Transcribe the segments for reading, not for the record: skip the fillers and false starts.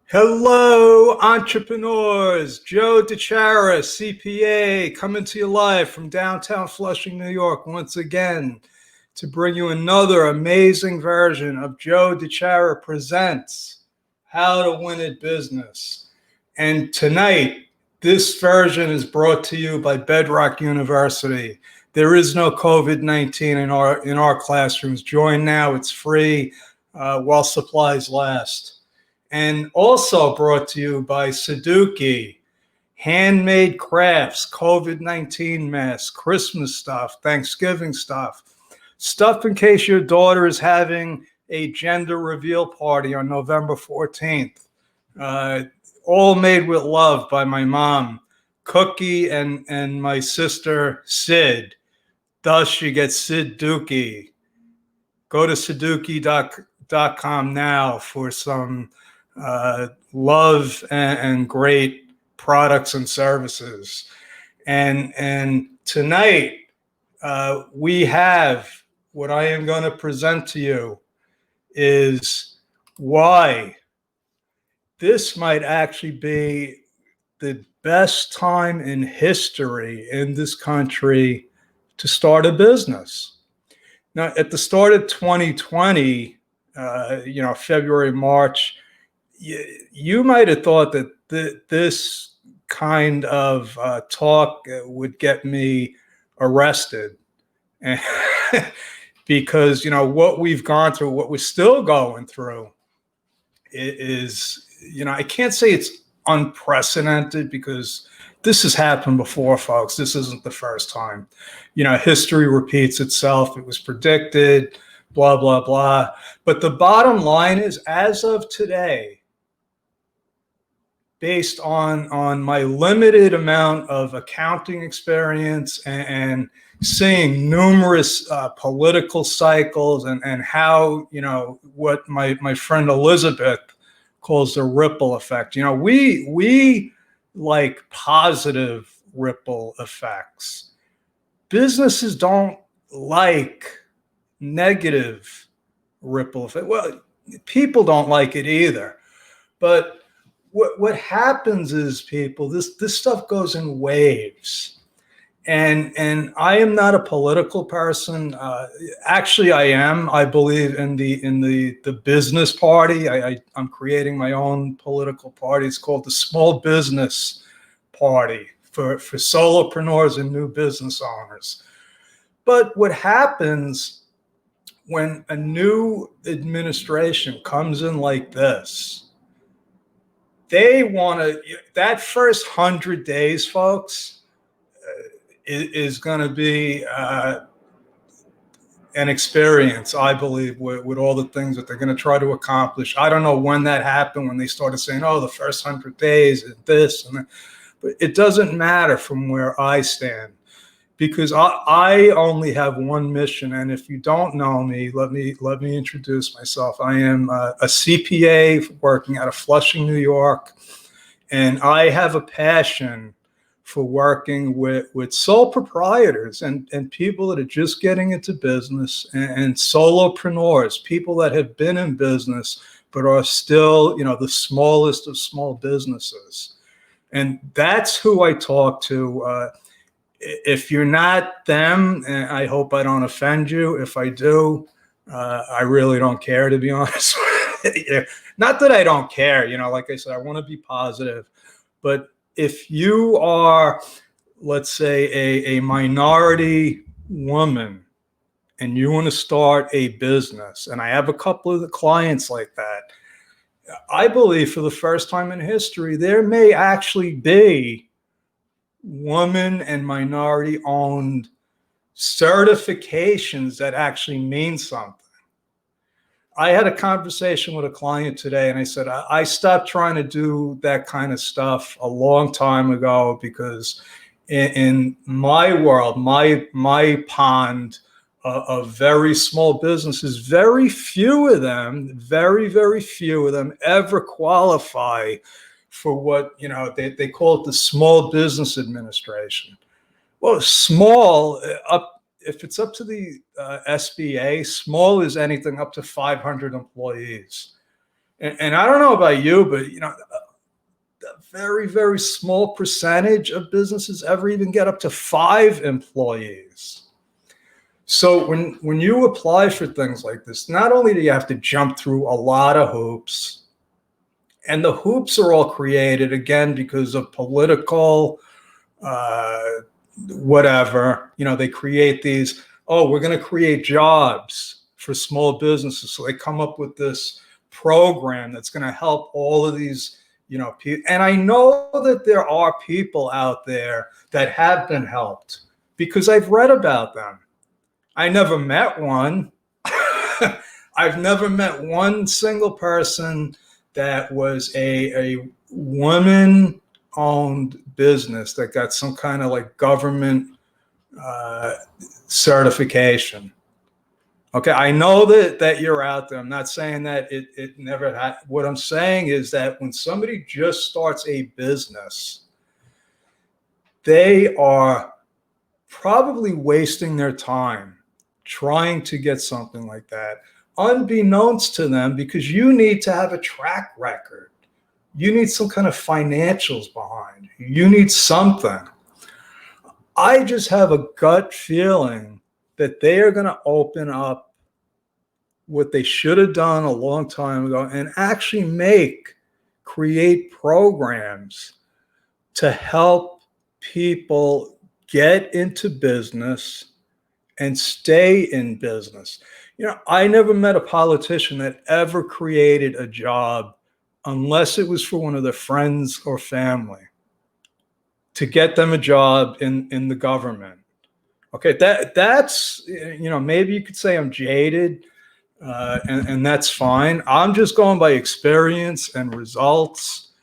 Hello, entrepreneurs. Joe DeChara, CPA, coming to you live from downtown Flushing, New York, once again to bring you another amazing version of Joe DeChara Presents How to Win at Business. And tonight, this version is brought to you by Bedrock University. There is no COVID-19 in our classrooms. Join now. It's free while supplies last. And also brought to you by Sudoku, handmade crafts, COVID-19 masks, Christmas stuff, Thanksgiving stuff in case your daughter is having a gender reveal party on November 14th. All made with love by my mom, Cookie, and my sister, Sid. Thus, she gets Sid Dookie. Go to sudoku.com now for some love and great products and services. And tonight we have what I am going to present to you is why this might actually be the best time in history in this country to start a business. Now, at the start of 2020, February, March, you might have thought that this kind of talk would get me arrested. Because, what we've gone through, what we're still going through is, I can't say it's unprecedented because this has happened before, folks. This isn't the first time. History repeats itself. It was predicted, blah, blah, blah. But the bottom line is, as of today, based on my limited amount of accounting experience and seeing numerous political cycles and how, what my friend Elizabeth calls the ripple effect. We like positive ripple effects. Businesses don't like negative ripple effect. Well, people don't like it either. But what happens is, people, this stuff goes in waves. And I am not a political person. Actually, I am. I believe in the business party. I'm creating my own political party. It's called the Small Business Party for solopreneurs and new business owners. But what happens when a new administration comes in like this, they want to, that first 100 days, folks, is going to be an experience, I believe, with all the things that they're going to try to accomplish. I don't know when that happened, when they started saying, oh, the first 100 days is this and that. But it doesn't matter from where I stand, because I only have one mission. And if you don't know me, let me introduce myself. I am a CPA working out of Flushing, New York, and I have a passion for working with sole proprietors and people that are just getting into business, and solopreneurs, people that have been in business but are still, the smallest of small businesses. And that's who I talk to. If you're not them, I hope I don't offend you. If I do, I really don't care, to be honest. Not that I don't care, like I said, I want to be positive. But if you are, let's say, a minority woman and you want to start a business, and I have a couple of the clients like that, I believe for the first time in history, there may actually be woman and minority owned certifications that actually mean something. I had a conversation with a client today, and I said, I stopped trying to do that kind of stuff a long time ago, because in my world, my pond of very small businesses, very few of them, very few of them ever qualify for what, they call it the Small Business Administration. Well, small, if it's up to the SBA, small is anything up to 500 employees. And I don't know about you, but a very, very small percentage of businesses ever even get up to 5 employees. So when you apply for things like this, not only do you have to jump through a lot of hoops, and the hoops are all created again because of political uh, whatever. They create these, oh, we're going to create jobs for small businesses. So they come up with this program that's going to help all of these, people. And I know that there are people out there that have been helped because I've read about them. I never met one. I've never met one single person that was a woman owned business that got some kind of like government certification. Okay, I know that you're out there. I'm not saying that it never had. What I'm saying is that when somebody just starts a business, they are probably wasting their time trying to get something like that, unbeknownst to them, because you need to have a track record. You need some kind of financials behind you. You need something. I just have a gut feeling that they are going to open up what they should have done a long time ago and actually create programs to help people get into business and stay in business. I never met a politician that ever created a job unless it was for one of their friends or family to get them a job in the government. Okay, that's maybe you could say I'm jaded, and that's fine. I'm just going by experience and results,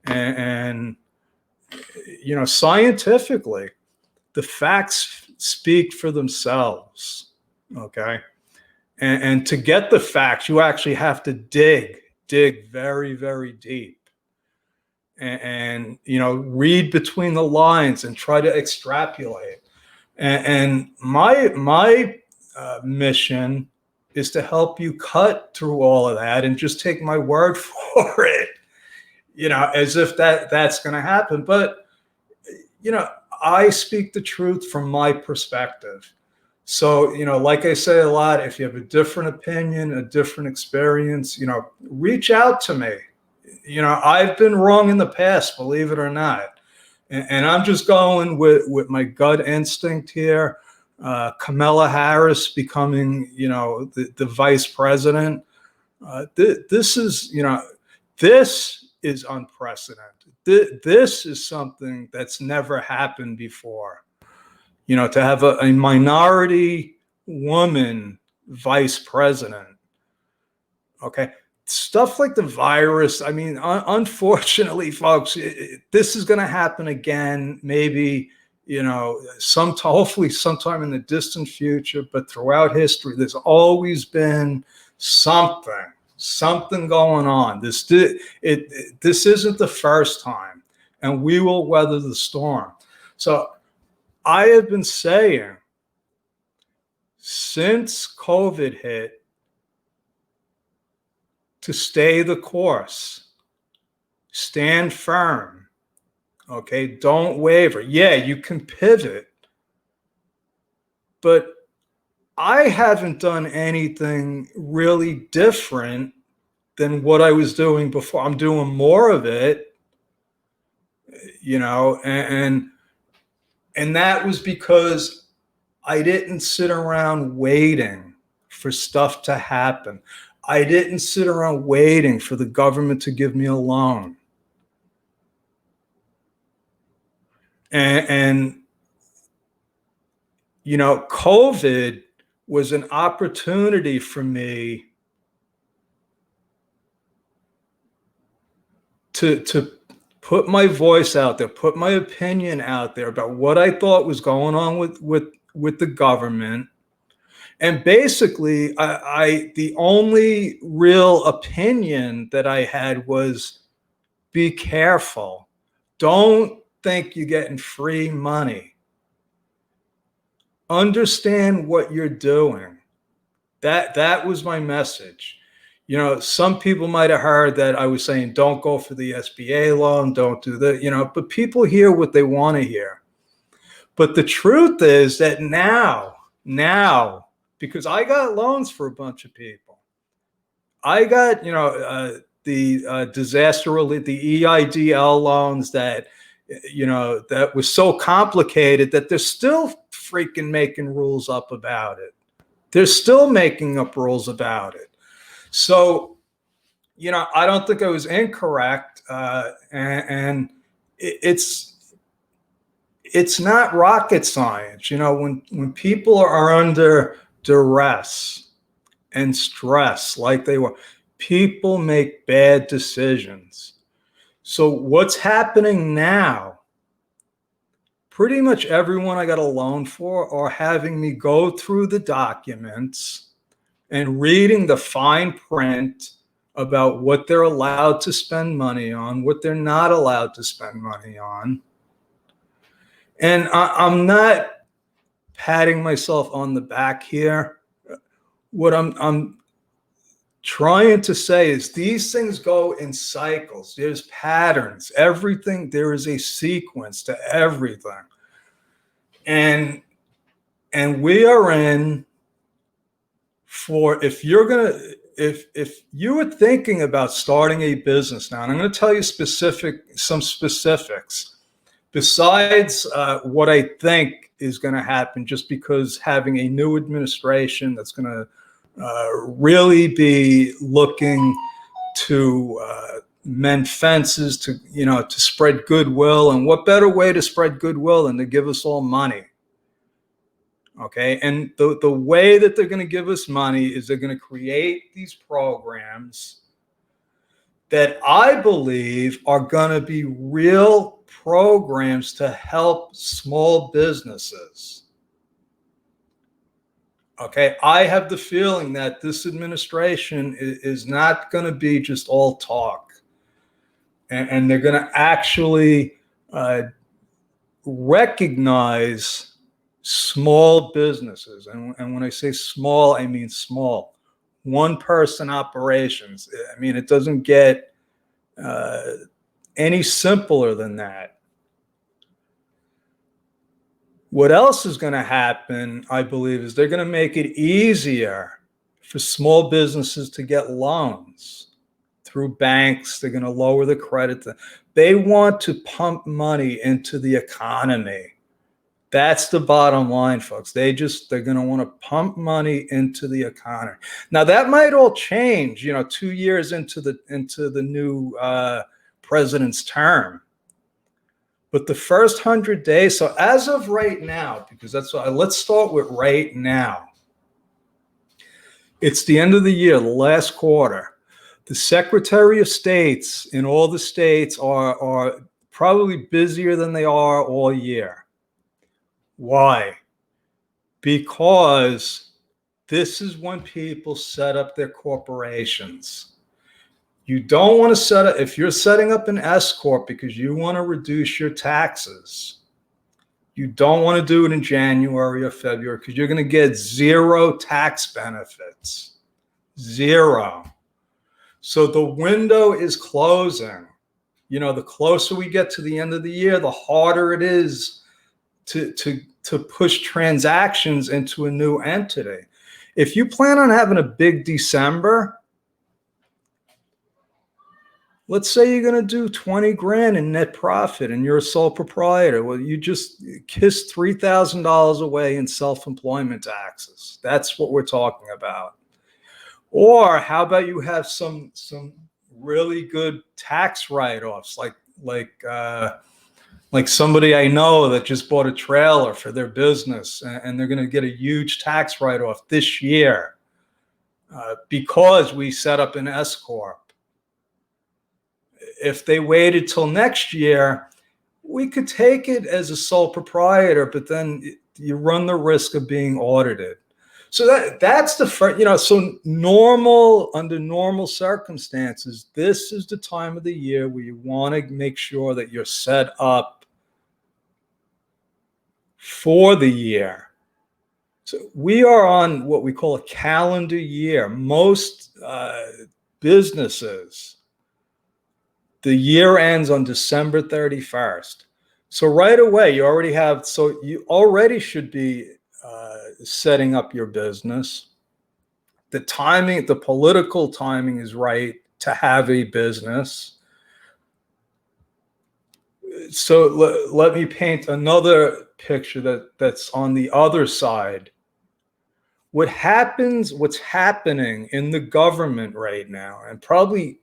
and scientifically, the facts speak for themselves. Okay, and to get the facts, you actually have to dig very, very deep, and read between the lines and try to extrapolate. And my mission is to help you cut through all of that and just take my word for it, as if that's going to happen. But I speak the truth from my perspective. So, like I say a lot, if you have a different opinion, a different experience, reach out to me. I've been wrong in the past, believe it or not. And I'm just going with my gut instinct here. Kamala Harris becoming, the vice president. This is unprecedented. This is something that's never happened before. To have a minority woman vice president. Okay. Stuff like the virus. I mean, unfortunately, folks, this is going to happen again, maybe, hopefully sometime in the distant future, but throughout history, there's always been something going on. This isn't the first time, and we will weather the storm. So I have been saying since COVID hit to stay the course, stand firm, okay? Don't waver. Yeah, you can pivot, but I haven't done anything really different than what I was doing before. I'm doing more of it, and that was because I didn't sit around waiting for stuff to happen. I didn't sit around waiting for the government to give me a loan. And COVID was an opportunity for me to put my voice out there, put my opinion out there about what I thought was going on with the government. And basically, the only real opinion that I had was be careful. Don't think you're getting free money. Understand what you're doing. That was my message. You know, some people might have heard that I was saying, don't go for the SBA loan, don't do that, you know, but people hear what they want to hear. But the truth is that now, because I got loans for a bunch of people, I got, you know, the disaster relief, the EIDL loans that, you know, that was so complicated that they're still freaking making rules up about it. They're still making up rules about it. So, you know, I don't think I was incorrect, and it's not rocket science. You know, when people are under duress and stress like they were, people make bad decisions. So what's happening now? Pretty much everyone I got a loan for are having me go through the documents and reading the fine print about what they're allowed to spend money on, what they're not allowed to spend money on. And I'm not patting myself on the back here. What I'm trying to say is these things go in cycles. There's patterns. Everything, there is a sequence to everything. And we are in for, if you're going to, if you were thinking about starting a business now, and I'm going to tell you some specifics besides what I think is going to happen, just because having a new administration that's going to really be looking to mend fences, to, you know, to spread goodwill. And what better way to spread goodwill than to give us all money? Okay, and the way that they're going to give us money is they're going to create these programs that I believe are going to be real programs to help small businesses. Okay, I have the feeling that this administration is not going to be just all talk, and they're going to actually recognize small businesses. And when I say small, I mean small, one-person operations. I mean, it doesn't get any simpler than that. What else is going to happen, I believe, is they're going to make it easier for small businesses to get loans through banks. They're going to lower the credit. They want to pump money into the economy. That's the bottom line, folks. They're going to want to pump money into the economy. Now, that might all change, you know, 2 years into the new president's term. But the first 100 days, so as of right now, because that's what, let's start with right now. It's the end of the year, the last quarter. The Secretary of States in all the states are probably busier than they are all year. Why? Because this is when people set up their corporations. You don't want to set up, if you're setting up an s-corp because you want to reduce your taxes, you don't want to do it in January or February because you're going to get zero tax benefits. Zero. So the window is closing. You know, the closer we get to the end of the year, the harder it is to push transactions into a new entity. If you plan on having a big December, let's say you're going to do 20 grand in net profit and you're a sole proprietor. Well, you just kissed $3,000 away in self-employment taxes. That's what we're talking about. Or how about you have some really good tax write-offs, like somebody I know that just bought a trailer for their business, and they're going to get a huge tax write-off this year because we set up an s-corp. If they waited till next year, we could take it as a sole proprietor, but then you run the risk of being audited. So that's the first, you know, so under normal circumstances, this is the time of the year where you want to make sure that you're set up for the year. So we are on what we call a calendar year. Most businesses, the year ends on December 31st. So right away, you already should be setting up your business. The timing, the political timing is right to have a business. So let me paint another picture that's on the other side. What's happening in the government right now, and probably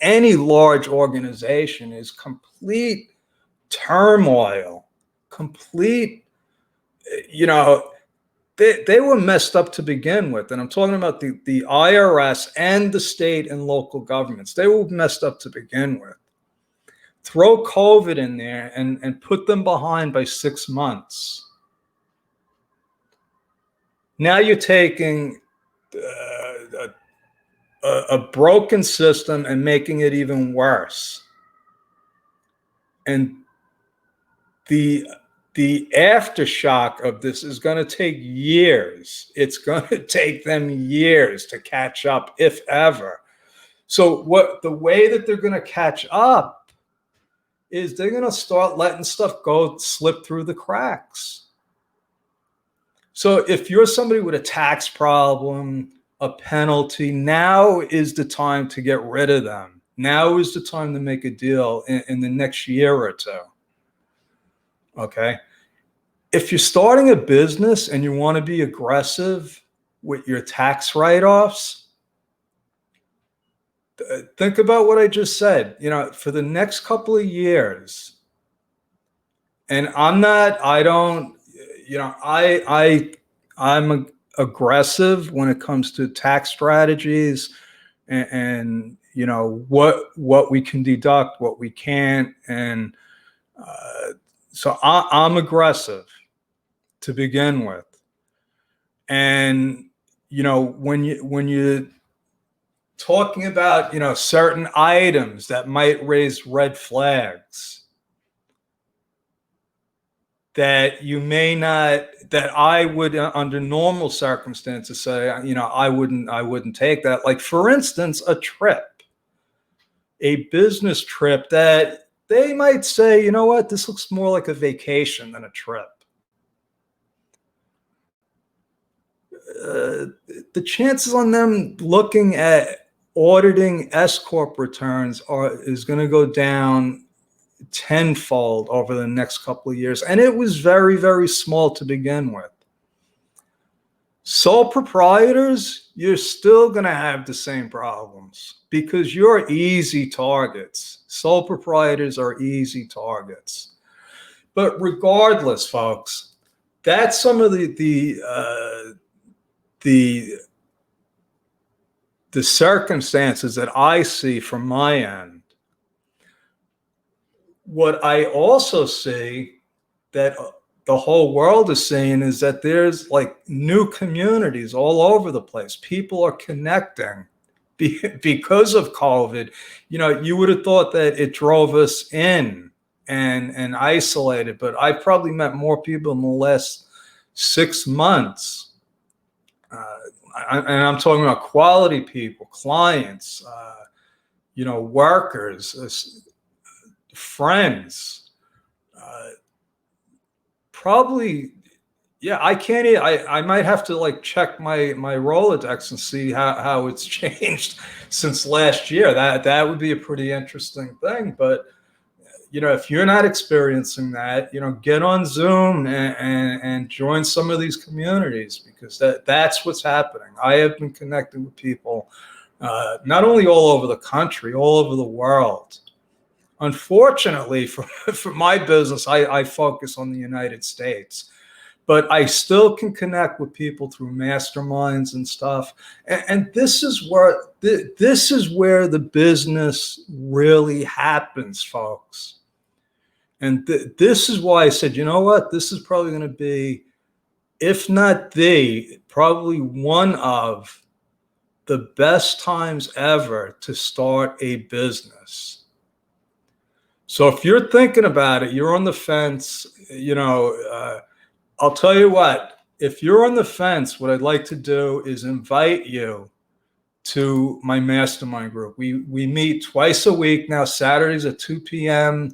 any large organization, is complete turmoil, complete, they were messed up to begin with. And I'm talking about the IRS and the state and local governments. They were messed up to begin with. Throw COVID in there and put them behind by 6 months. Now you're taking a broken system and making it even worse. And the aftershock of this is going to take years. It's going to take them years to catch up, if ever. So the way that they're going to catch up is they're going to start letting stuff slip through the cracks. So if you're somebody with a tax problem, a penalty, now is the time to get rid of them. Now is the time to make a deal in the next year or two. Okay. If you're starting a business and you want to be aggressive with your tax write-offs, think about what I just said. For the next couple of years, and I'm aggressive when it comes to tax strategies and what we can deduct, what we can't, and so I'm aggressive to begin with. And when you're talking about certain items that might raise red flags, that you may not, that I would under normal circumstances say, I wouldn't take that. Like, for instance, a business trip that they might say, you know what, this looks more like a vacation than a trip. The chances on them looking at auditing s-corp returns is going to go down tenfold over the next couple of years. And it was very, very small to begin with. Sole proprietors, you're still going to have the same problems because you're easy targets. Sole proprietors are easy targets. But regardless, folks, that's some of the circumstances that I see from my end. What I also see that the whole world is seeing is that there's like new communities all over the place. People are connecting because of COVID. You would have thought that it drove us in and isolated, but I probably met more people in the last 6 months. And I'm talking about quality people, clients, workers, friends. Probably, yeah. I might have to check my Rolodex and see how it's changed since last year. That would be a pretty interesting thing. But if you're not experiencing that, get on Zoom and join some of these communities, because that's what's happening. I have been connecting with people, not only all over the country, all over the world. Unfortunately, for my business, I focus on the United States, but I still can connect with people through masterminds and stuff. And this is where the business really happens, folks. And this is why I said, you know what, this is probably going to be, if not probably one of the best times ever to start a business. So if you're thinking about it, you're on the fence, I'll tell you what, if you're on the fence, what I'd like to do is invite you to my mastermind group. We meet twice a week now, Saturdays at 2 p.m.,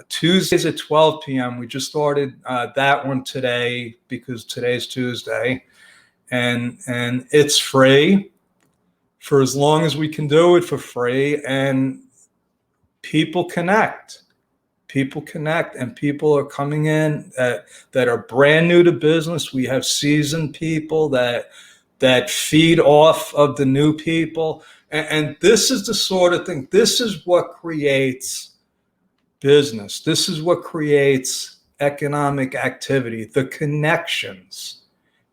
Tuesdays at 12 p.m. We just started that one today because today's Tuesday, and it's free for as long as we can do it for free. And people connect. People connect, and people are coming in that are brand new to business. We have seasoned people that feed off of the new people. And this is the sort of thing, this is what creates business. This is what creates economic activity, the connections,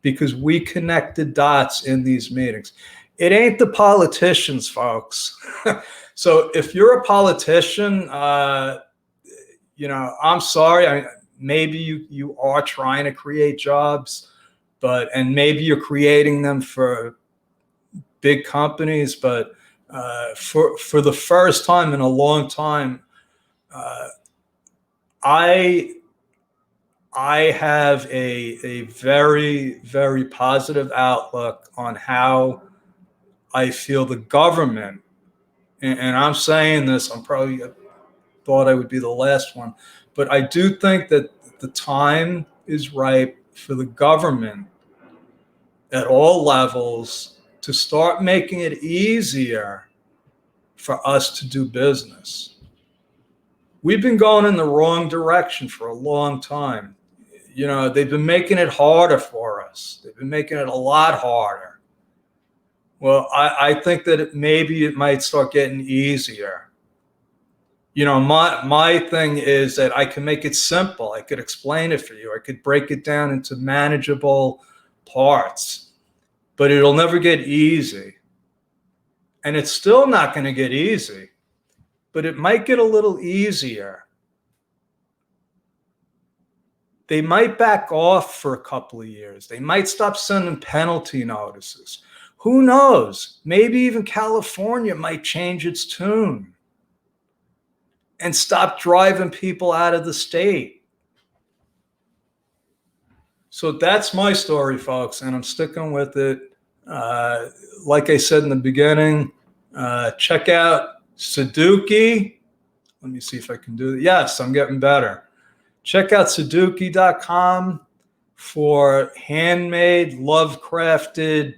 because we connect the dots in these meetings. It ain't the politicians, folks. So if you're a politician, I'm sorry. Maybe you are trying to create jobs, and maybe you're creating them for big companies, but for the first time in a long time, I have a very, very positive outlook on how I feel the government, and I'm saying this, I'm probably thought I would be the last one, but I do think that the time is ripe for the government at all levels to start making it easier for us to do business. We've been going in the wrong direction for a long time. They've been making it harder for us. They've been making it a lot harder. Well, I think that maybe it might start getting easier. My thing is that I can make it simple. I could explain it for you. I could break it down into manageable parts, but it'll never get easy. And it's still not going to get easy, but it might get a little easier. They might back off for a couple of years. They might stop sending penalty notices. Who knows? Maybe even California might change its tune and stop driving people out of the state. So that's my story, folks, and I'm sticking with it. Like I said in the beginning, check out Sudoku. Let me see if I can do it. Yes, I'm getting better. Check out Sudoku.com for handmade, love-crafted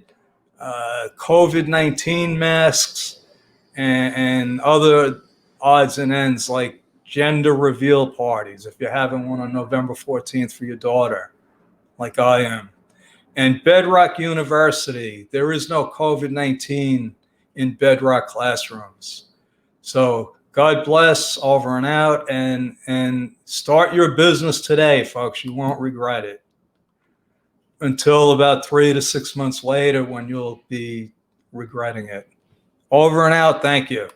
COVID-19 masks and other odds and ends like gender reveal parties, if you're having one on November 14th for your daughter, like I am. And Bedrock University, there is no COVID-19 in Bedrock classrooms. So God bless, over and out, and start your business today, folks. You won't regret it until about 3 to 6 months later when you'll be regretting it. Over and out. Thank you.